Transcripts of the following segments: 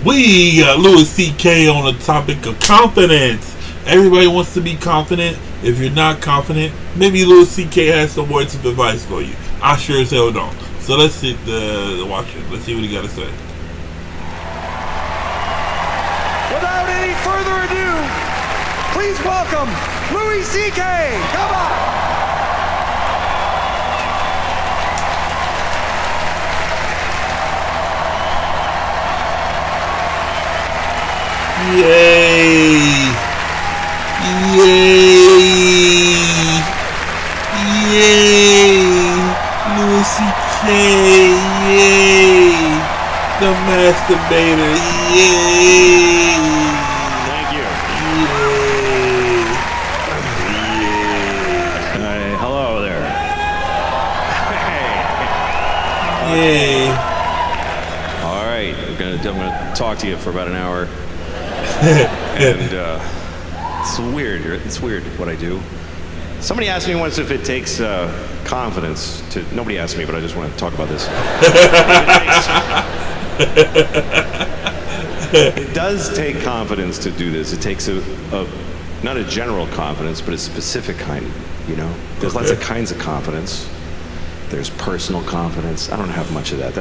We got Louis C.K. on the topic of confidence. Everybody wants to be confident. If you're not confident, maybe Louis C.K. has some words of advice for you. I sure as hell don't. So let's sit the watch it. Let's see what he got to say. Without any further ado, please welcome Louis C.K. Come on. Yay! Yay! Yay! Louis C.K. Yay! The masturbator. Yay! Thank you. Yay! Hello there. Hey. Yay! All right, I'm gonna talk to you for about an hour. And it's weird. It's weird what I do. Somebody asked me once if it takes confidence to. Nobody asked me, but I just want to talk about this. It does take confidence to do this. It takes a not a general confidence, but a specific kind. You know, there's lots of kinds of confidence. There's personal confidence. I don't have much of that.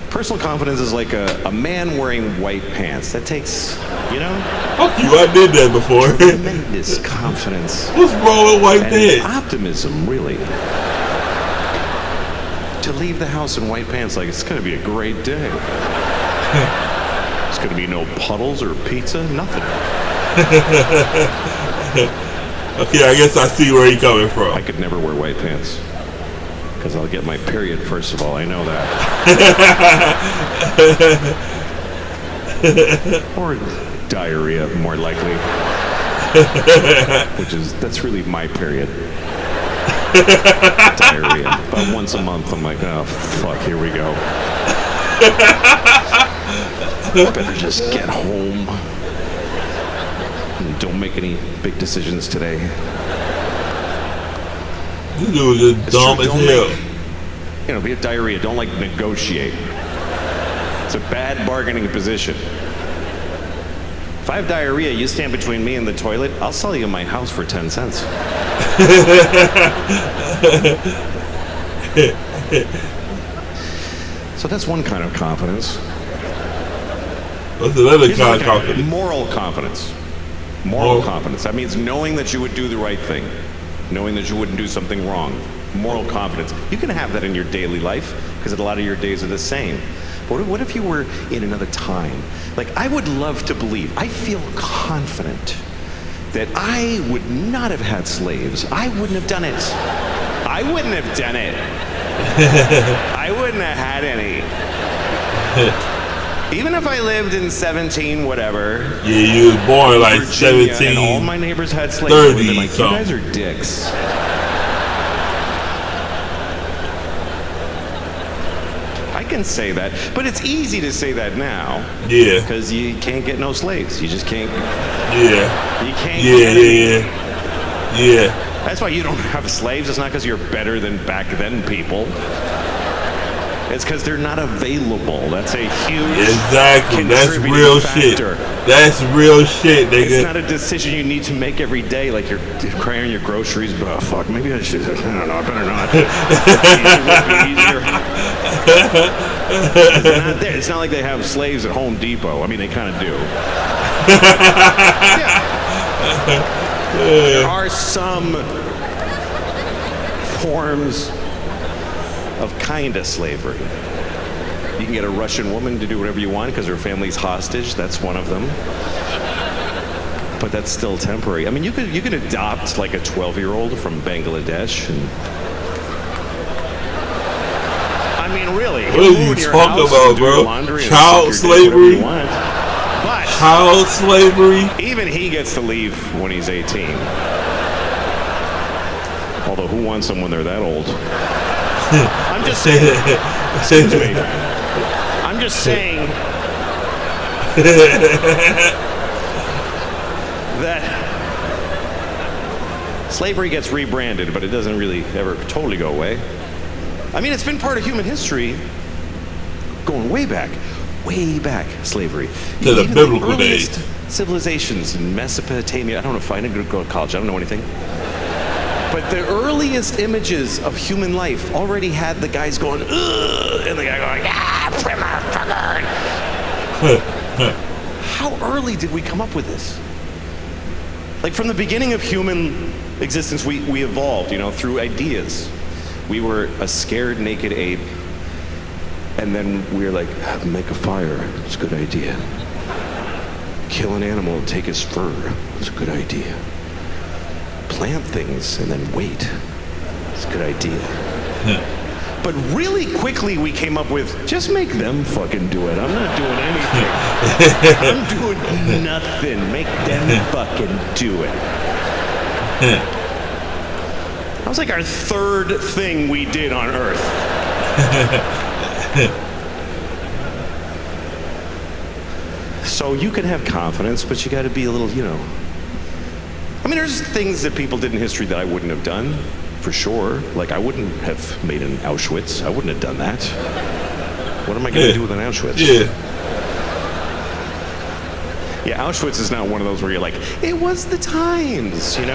Personal confidence is like a man wearing white pants. That takes, you know? Fuck you, I did that before. Tremendous confidence. What's wrong with white And pants? optimism, really. To leave the house in white pants like it's gonna be a great day. It's gonna be no puddles or pizza, nothing. Okay, I guess I see where you're coming from. I could never wear white pants. Because I'll get my period, first of all. I know that. Or diarrhea, more likely. That's really my period. Diarrhea. But once a month, I'm like, oh, fuck, here we go. Better just get home. And don't make any big decisions today. This dude is just dumb as hell. You know, be a diarrhea. Don't like negotiate. It's a bad bargaining position. If I have diarrhea, you stand between me and the toilet, I'll sell you my house for 10 cents. So that's one kind of confidence. What's another Here's kind of another confidence? Moral confidence. Moral confidence. That means knowing that you would do the right thing. Knowing that you wouldn't do something wrong. Moral confidence. You can have that in your daily life because a lot of your days are the same. But what if you were in another time? Like, I would love to believe, I feel confident that I would not have had slaves. I wouldn't have done it. I wouldn't have done it. I wouldn't have had any. Even if I lived in 17 whatever. Yeah, you was born like Virginia, 17. and all my neighbors had slaves. I would have been like, you 30 guys are dicks. I can say that, but it's easy to say that now. Yeah. Because you can't get no slaves. You just can't. Yeah. You can't. Yeah. That's why you don't have slaves. It's not because you're better than back then people. It's because they're not available. That's a huge Exactly. That's contributing real factor. shit. That's real shit, nigga. It's not a decision you need to make every day, like you're crying your groceries. But oh, fuck, maybe I should. I don't know. I better not. It's not there. It's not like they have slaves at Home Depot. I mean, they kind of do. Yeah. There are some forms of kind of slavery. You can get a Russian woman to do whatever you want because her family's hostage. That's one of them. But that's still temporary. I mean, you can adopt like a 12-year-old from Bangladesh. And I mean, really. What are you talking about, bro? Child slavery? But child slavery? Even he gets to leave when he's 18. Although, who wants them when they're that old? I'm just saying. Excuse me. I'm just saying that slavery gets rebranded, but it doesn't really ever totally go away. I mean, it's been part of human history going way back. way back, slavery. To the Even biblical earliest days. civilizations in Mesopotamia. I don't know if I didn't go to college. I don't know anything. But the earliest images of human life already had the guys going, ugh, and the guy going, How early did we come up with this? Like from the beginning of human existence, we evolved, through ideas. We were a scared, naked ape, and then we were like, make a fire, it's a good idea. Kill an animal and take his fur, it's a good idea. Plant things and then wait, it's a good idea. But really quickly we came up with, just make them fucking do it. I'm not doing anything. I'm doing nothing. Make them fucking do it. That was like our third thing we did on Earth. So you can have confidence, but you got to be a little, I mean, there's things that people did in history that I wouldn't have done, for sure. Like, I wouldn't have made an Auschwitz. I wouldn't have done that. What am I going to do with an Auschwitz? Yeah, Auschwitz is not one of those where you're like, it was the times, It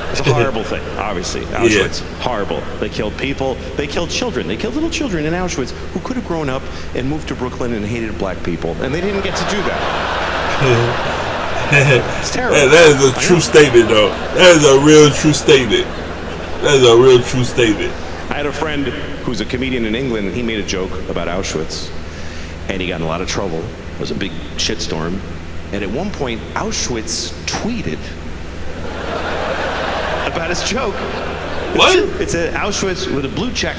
was a horrible thing, obviously. Auschwitz, horrible. They killed people. They killed children. They killed little children in Auschwitz who could have grown up and moved to Brooklyn and hated black people, and they didn't get to do that. It's terrible. That is a true statement, though. That is a real true statement. That is a real true statement. I had a friend who's a comedian in England, and he made a joke about Auschwitz, and he got in a lot of trouble. It was a big shitstorm, and at one point, Auschwitz tweeted about his joke. What? It's an Auschwitz with a blue check.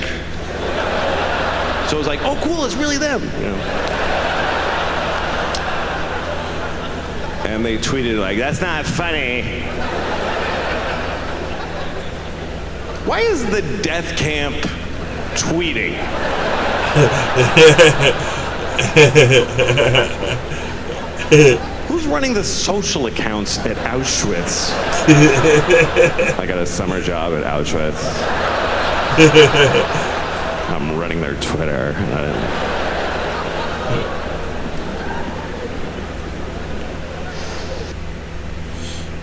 So it was like, oh, cool, it's really them, And they tweeted like, that's not funny. Why is the death camp tweeting? Who's running the social accounts at Auschwitz? I got a summer job at Auschwitz. I'm running their Twitter.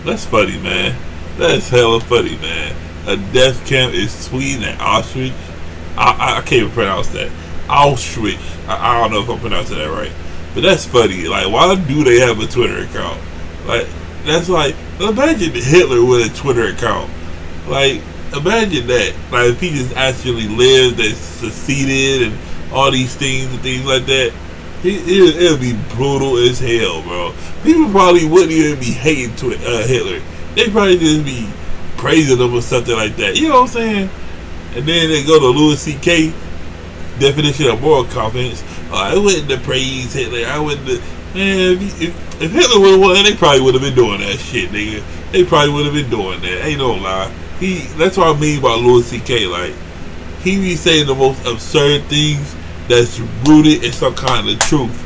That's funny, man. That's hella funny, man. A death camp is tweeting at Auschwitz. I can't even pronounce that. Auschwitz. I don't know if I'm pronouncing that right. But that's funny. Like, why do they have a Twitter account? Like, that's like, imagine Hitler with a Twitter account. Like, imagine that. Like, if he just actually lived and succeeded and all these things and things like that. It would be brutal as hell, bro. People probably wouldn't even be hating Hitler. They probably just be praising him or something like that. You know what I'm saying? And then they go to Louis C.K. definition of moral confidence. I wouldn't have praised Hitler. I wouldn't have. Man, if Hitler would have won, they probably would have been doing that shit, nigga. They probably would have been doing that. Ain't no lie. That's what I mean by Louis C.K. Like, he be saying the most absurd things that's rooted in some kind of truth.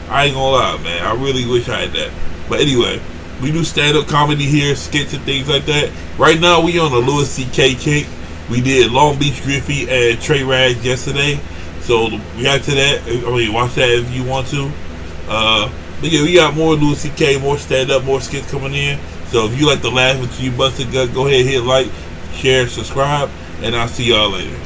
I ain't gonna lie, man. I really wish I had that. But anyway, we do stand-up comedy here, skits and things like that. Right now, we on a Louis C.K. kick. We did Long Beach Griffey and Trey Rags yesterday. So react to that. I mean, watch that if you want to. But yeah, we got more Louis C.K., more stand-up, more skits coming in. So if you like to laugh until you bust a gut, go ahead, hit like, share, subscribe, and I'll see y'all later.